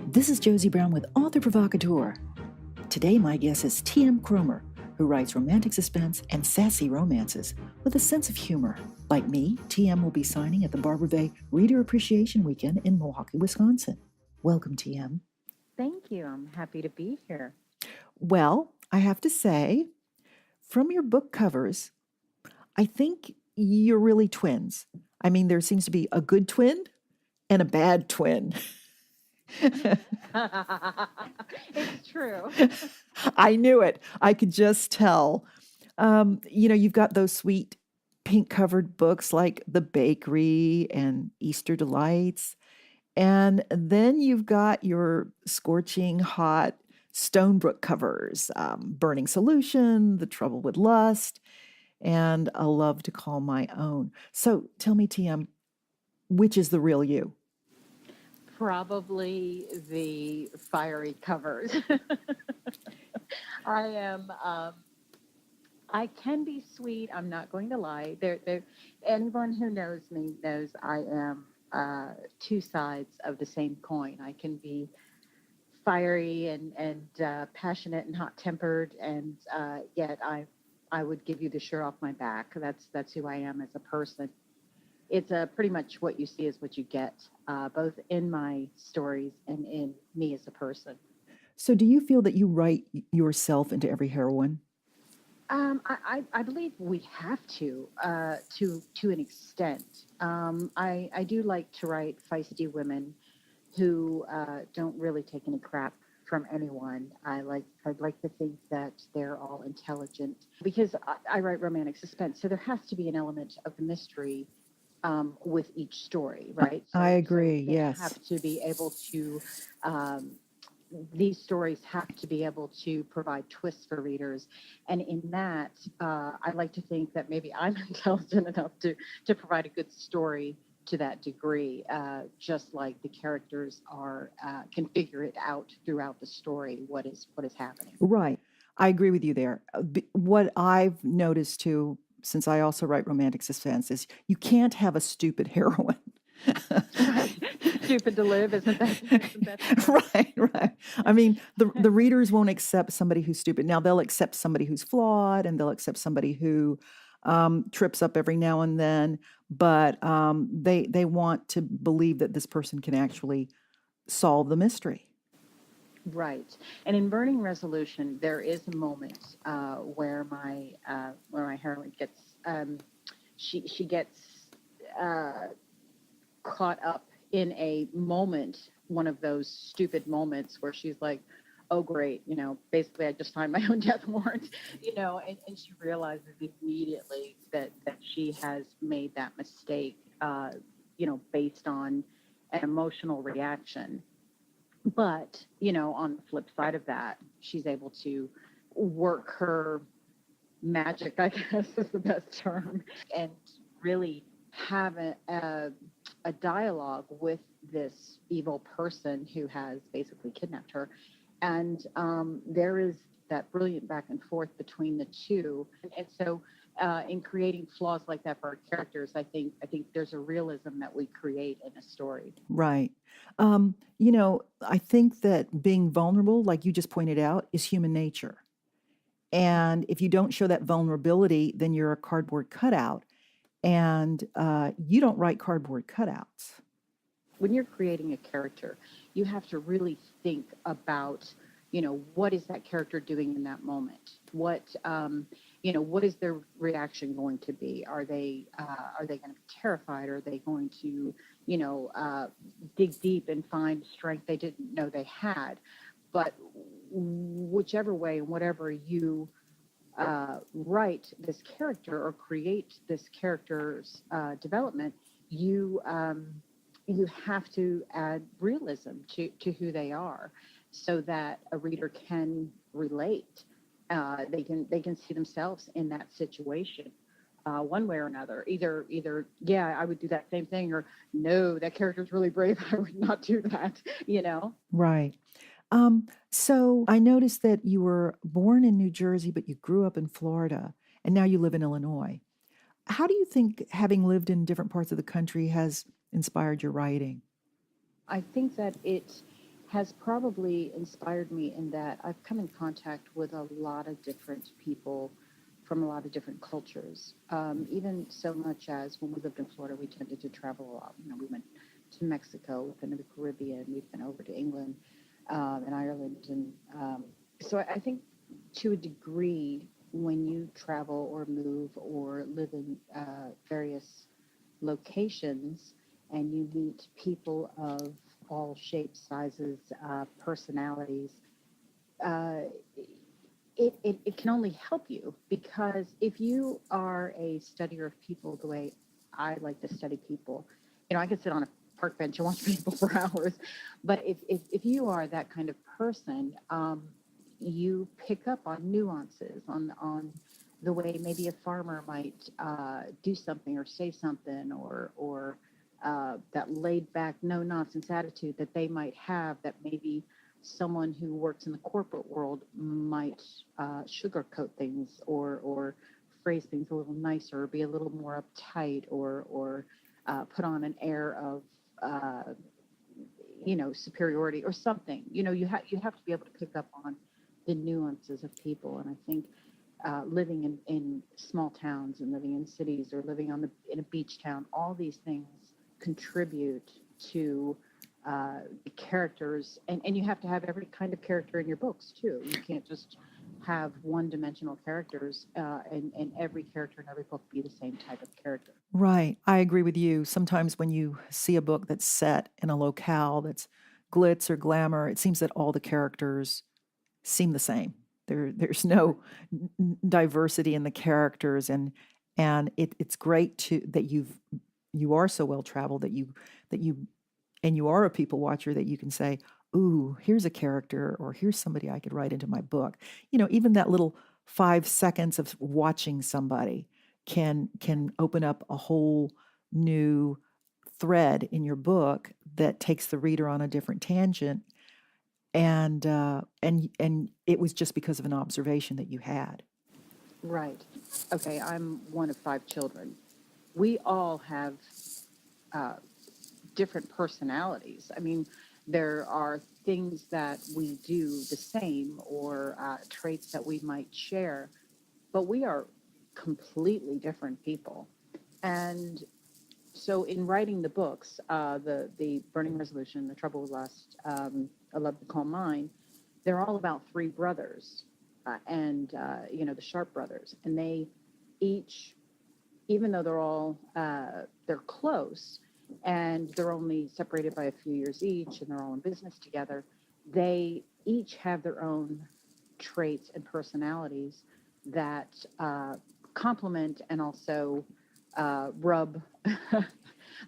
This is Josie Brown with Author Provocateur. Today my guest is T.M. Cromer, who writes romantic suspense and sassy romances with a sense of humor. Like me, T.M. will be signing at the Barbara Bay Reader Appreciation Weekend in Milwaukee, Wisconsin. Welcome, T.M. Thank you. I'm happy to be here. Well, I have to say, from your book covers, I think you're really twins. I mean, there seems to be a good twin and a bad twin. It's true. I knew it. I could just tell. You've got those sweet pink covered books like The Bakery and Easter Delights. And then you've got your scorching hot Stonebrook covers, Burning Solution, The Trouble with Lust, and A Love to Call My Own. So tell me, TM, which is the real you? Probably the fiery covers. I am. I can be sweet. I'm not going to lie. Anyone who knows me knows I am two sides of the same coin. I can be fiery and passionate and hot tempered, and yet I would give you the shirt off my back. That's who I am as a person. It's pretty much what you see is what you get, both in my stories and in me as a person. So do you feel that you write yourself into every heroine? I believe we have to an extent. I do like to write feisty women who don't really take any crap from anyone. I'd like to think that they're all intelligent because I write romantic suspense, so there has to be an element of the mystery with each story, right? I agree. They yes. have to be able to. These stories have to be able to provide twists for readers, and in that, I like to think that maybe I'm intelligent enough to provide a good story to that degree, just like the characters can figure it out throughout the story what is happening. Right. I agree with you there. What I've noticed too, since I also write romantic suspense, is you can't have a stupid heroine. Right. Stupid to live, isn't that Right. I mean, the readers won't accept somebody who's stupid. Now they'll accept somebody who's flawed, and they'll accept somebody who trips up every now and then. But they want to believe that this person can actually solve the mystery. Right. And in Burning Resolution, there is a moment where my heroine gets she gets caught up in a moment, one of those stupid moments where she's like, oh great, basically I just signed my own death warrant, and she realizes immediately that she has made that mistake, based on an emotional reaction. But, on the flip side of that, she's able to work her magic, I guess is the best term, and really have a dialogue with this evil person who has basically kidnapped her. And there is that brilliant back and forth between the two. And so in creating flaws like that for our characters, I think there's a realism that we create in a story. Right. I think that being vulnerable, like you just pointed out, is human nature. And if you don't show that vulnerability, then you're a cardboard cutout. And you don't write cardboard cutouts. When you're creating a character, you have to really think about, what is that character doing in that moment? What is their reaction going to be? Are they going to be terrified? Are they going to, dig deep and find strength they didn't know they had? But whichever way and whatever you write this character or create this character's development, you have to add realism to who they are, so that a reader can relate. They can see themselves in that situation, one way or another. Either yeah, I would do that same thing, or no, that character's really brave. I would not do that. Right. So I noticed that you were born in New Jersey, but you grew up in Florida, and now you live in Illinois. How do you think having lived in different parts of the country has inspired your writing? I think that it has probably inspired me in that I've come in contact with a lot of different people from a lot of different cultures. Even so much as when we lived in Florida, we tended to travel a lot. We went to Mexico, we've been to the Caribbean, we've been over to England and Ireland. And so I think to a degree, when you travel or move or live in various locations and you meet people of all shapes, sizes, personalities, uh, it can only help you because if you are a studier of people the way I like to study people, I could sit on a park bench and watch people for hours. But if you are that kind of person, you pick up on nuances, on the way maybe a farmer might do something or say something, or that laid back, no nonsense attitude that they might have that maybe someone who works in the corporate world might sugarcoat things or phrase things a little nicer, or be a little more uptight, or put on an air of superiority or something. You have to be able to pick up on the nuances of people, and I think living in small towns and living in cities or living in a beach town, all these things contribute to the characters, and you have to have every kind of character in your books too. You can't just have one-dimensional characters, and every character in every book be the same type of character. Right. I agree with you. Sometimes when you see a book that's set in a locale that's glitz or glamour, it seems that all the characters seem the same. There's Right. no diversity in the characters, and it's great that you are so well traveled that you and you are a people watcher that you can say, "Ooh, here's a character, or here's somebody I could write into my book." Even that little 5 seconds of watching somebody can open up a whole new thread in your book that takes the reader on a different tangent, and it was just because of an observation that you had. Right. Okay, I'm one of 5 children. We all have uh, different personalities. I mean, there are things that we do the same, or traits that we might share, but we are completely different people. And so, in writing the books, the Burning Resolution, The Trouble with Lust, I Love to Call Mine, they're all about 3 brothers, and the Sharp brothers, and they each, even though they're close and they're only separated by a few years each, and they're all in business together, they each have their own traits and personalities that complement and also rub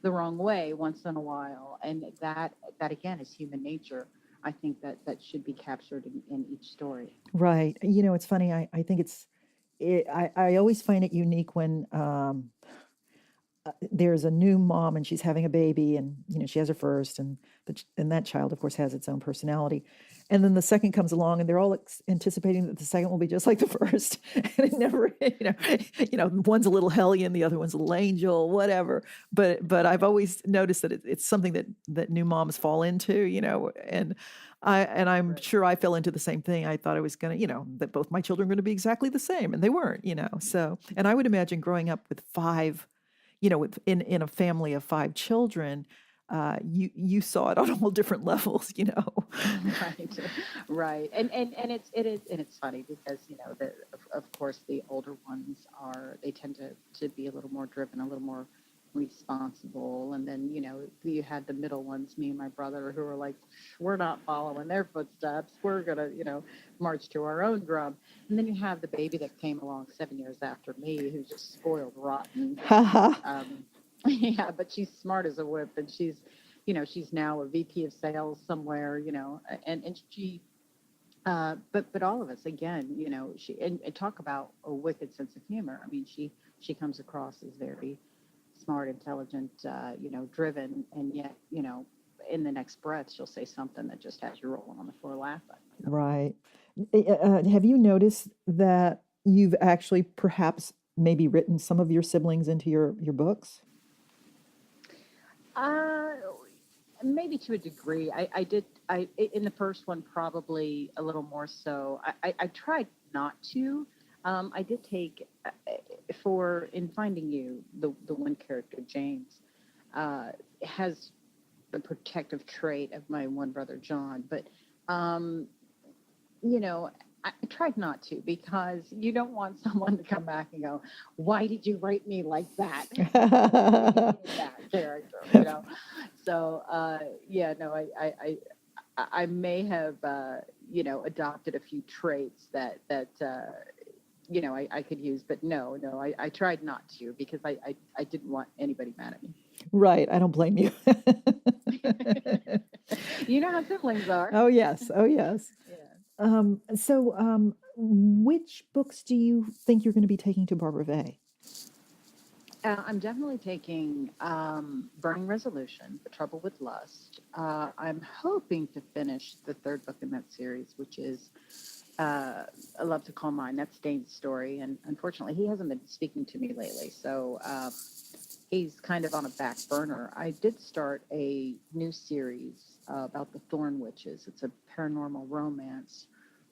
the wrong way once in a while, and that again is human nature. I think that should be captured in each story. Right. It's funny. I think I always find it unique when there's a new mom and she's having a baby, and she has her first, and that child of course has its own personality, and then the second comes along and they're all anticipating that the second will be just like the first, and it never, one's a little hellion, the other one's a little angel, whatever. But I've always noticed that it's something that new moms fall into, and I'm Right. sure I fell into the same thing. I thought I was gonna, that both my children were gonna be exactly the same, and they weren't. So, and I would imagine growing up with five, in a family of 5 children, you saw it on all different levels. Right, right, and it's funny because of course the older ones they tend to be a little more driven, a little more responsible, and then you had the middle ones, me and my brother, who were like, we're not following their footsteps, we're gonna march to our own drum, and then you have the baby that came along 7 years after me, who's just spoiled rotten. Haha. Yeah, but she's smart as a whip, and she's now a VP of sales somewhere, and she, but all of us, again, she, and talk about a wicked sense of humor. I mean, she comes across as very smart, intelligent, driven, and yet, in the next breath, she'll say something that just has you rolling on the floor laughing. Right. Have you noticed that you've actually perhaps maybe written some of your siblings into your books? Uh, Maybe to a degree. I did. In the first one probably a little more so. I tried not to. I did take for in Finding You, the one character James has the protective trait of my one brother John, but um, you know, I tried not to because you don't want someone to come back and go, "Why did you write me like that?" That character, you know. So yeah, no, I may have adopted a few traits that I could use, but no, I tried not to because I didn't want anybody mad at me. Right. I don't blame you. You know how siblings are. Oh, yes. Oh, yes. Yeah. Which books do you think you're going to be taking to Barbara Vay? I'm definitely taking Burning Resolution, The Trouble with Lust. I'm hoping to finish the third book in that series, which is I Love to Call Mine. That's Dane's story. And unfortunately, he hasn't been speaking to me lately. So he's kind of on a back burner. I did start a new series about the Thorn Witches. It's a paranormal romance,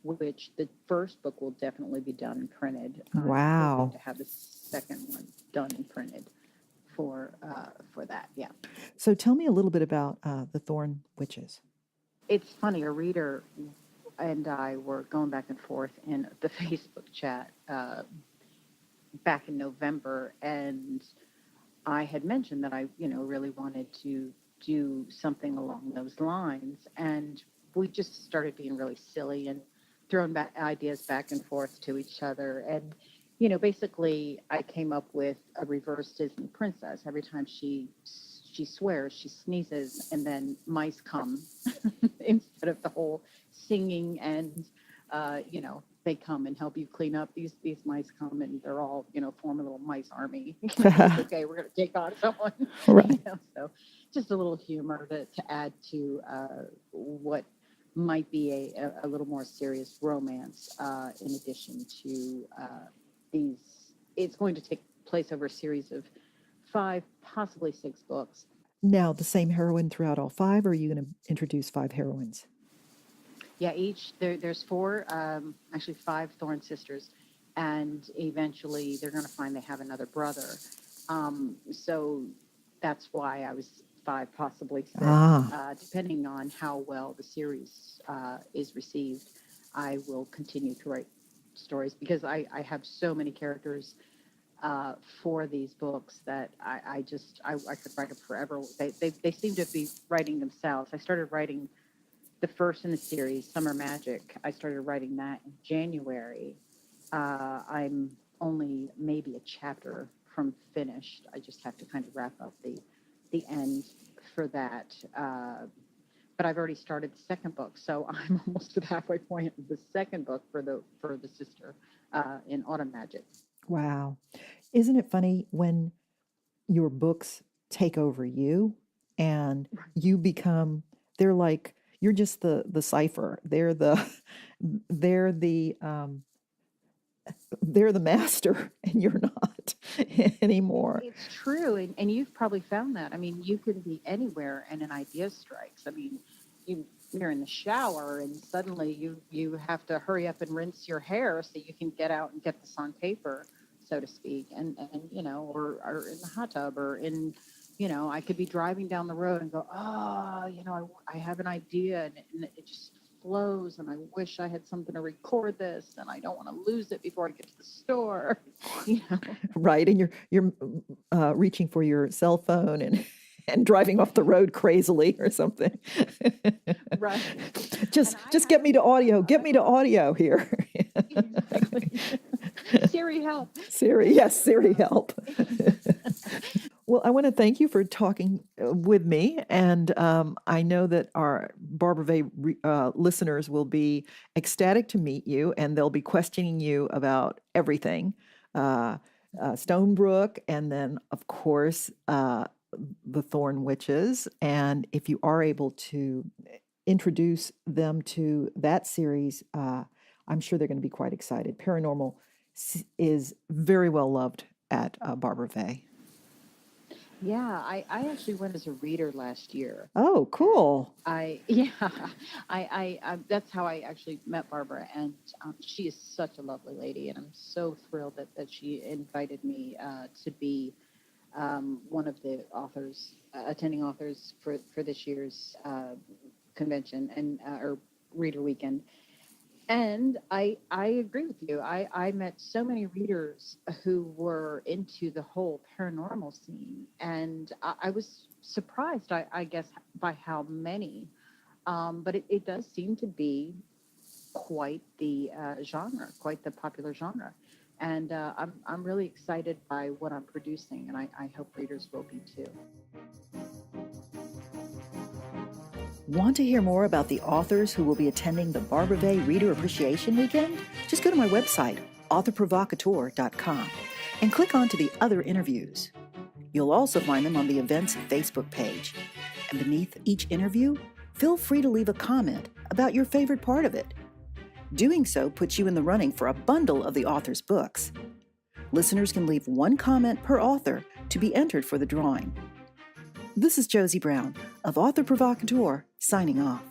which the first book will definitely be done and printed. I'm hoping to Wow. have the second one done and printed for that. Yeah, So tell me a little bit about the Thorn Witches. it's funny. A reader and I were going back and forth in the Facebook chat back in November, and I had mentioned that I, really wanted to do something along those lines, and we just started being really silly and throwing back ideas back and forth to each other. And, basically, I came up with a reverse Disney princess. Every time she swears, she sneezes, and then mice come instead of the whole singing and they come and help you clean up. These mice come and they're all, form a little mice army. It's okay, we're gonna take on someone. Right. So just a little humor to add to what might be a little more serious romance, in addition to these. It's going to take place over a series of 5, possibly 6 books. Now, the same heroine throughout all five, or are you going to introduce five heroines? Yeah, there's 4, actually 5 Thorn sisters, and eventually they're going to find they have another brother. So that's why I was 5, possibly 6, Ah, depending on how well the series is received. I will continue to write stories because I have so many characters for these books that I could write them forever. They seem to be writing themselves. I started writing the first in the series, Summer Magic. I started writing that in January. I'm only maybe a chapter from finished. I just have to kind of wrap up the end for that. But I've already started the second book, so I'm almost at the halfway point of the second book for the sister in Autumn Magic. wow. Isn't it funny when your books take over you and you become, they're like, you're just the cipher. They're they're the master and you're not anymore. It's true, and you've probably found that. I mean, you can be anywhere and an idea strikes. I mean, you're in the shower and suddenly you have to hurry up and rinse your hair so you can get out and get this on paper, so to speak, and or in the hot tub or in, I could be driving down the road and go, oh, I have an idea, and it just flows, and I wish I had something to record this, and I don't want to lose it before I get to the store. you know. Right. And you're reaching for your cell phone and and driving off the road crazily or something. Right. just And I just have get me to audio. Get me to audio here. exactly. Siri, help. Siri, And yes, Siri, help. Well, I want to thank you for talking with me, and I know that our Barbara Vay listeners will be ecstatic to meet you, and they'll be questioning you about everything, uh, Stonebrook, and then of course the Thorn Witches. And if you are able to introduce them to that series, I'm sure they're going to be quite excited. Paranormal is very well loved at Barbara Vay. Yeah, I actually went as a reader last year. Oh, And cool. yeah, that's how I actually met Barbara, and she is such a lovely lady, and I'm so thrilled that she invited me to be one of the authors, attending authors for this year's convention and or reader weekend. And I agree with you. I met so many readers who were into the whole paranormal scene, and I was surprised, I guess, by how many. But it does seem to be quite the genre, quite the popular genre. And I'm really excited by what I'm producing, and I hope readers will be too. Want to hear more about the authors who will be attending the Barbara Vay Reader Appreciation Weekend? Just go to my website, authorprovocateur.com, and click on to the other interviews. You'll also find them on the event's Facebook page. And beneath each interview, feel free to leave a comment about your favorite part of it. Doing so puts you in the running for a bundle of the author's books. Listeners can leave one comment per author to be entered for the drawing. This is Josie Brown of Author Provocateur, signing off.